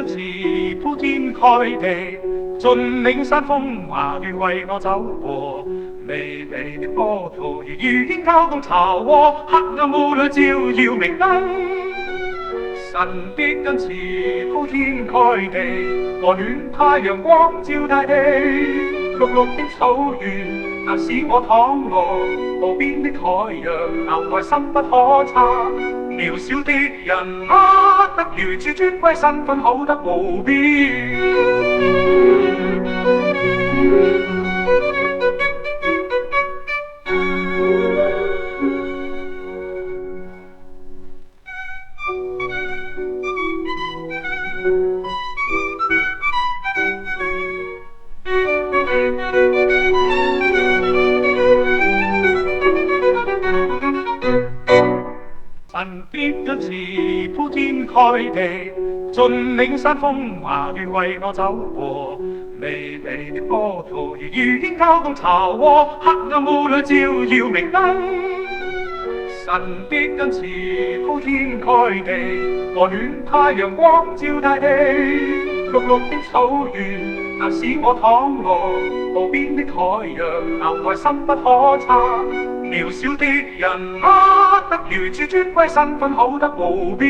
恩慈鋪天蓋地，盡領山峰華願為我走過。微微的波濤如雨天交通巢窩，黑暗霧裏照耀明燈。神的恩慈鋪天蓋地，和暖太陽光照大地。綠綠的草原能使我躺臥，無邊的海洋留待深不可測。渺小的人得如此尊貴身份，好得無邊。神的恩慈鋪天蓋地，盡領山峰華願為我走過。微微的波濤如雨天交通巢窩，黑暗霧裏照耀明燈。神的恩慈鋪天蓋地，和暖太陽光照大地。綠綠的草原能使我躺臥，無邊的海洋留待深不可測。渺小的人得如此尊貴身份，好得無邊。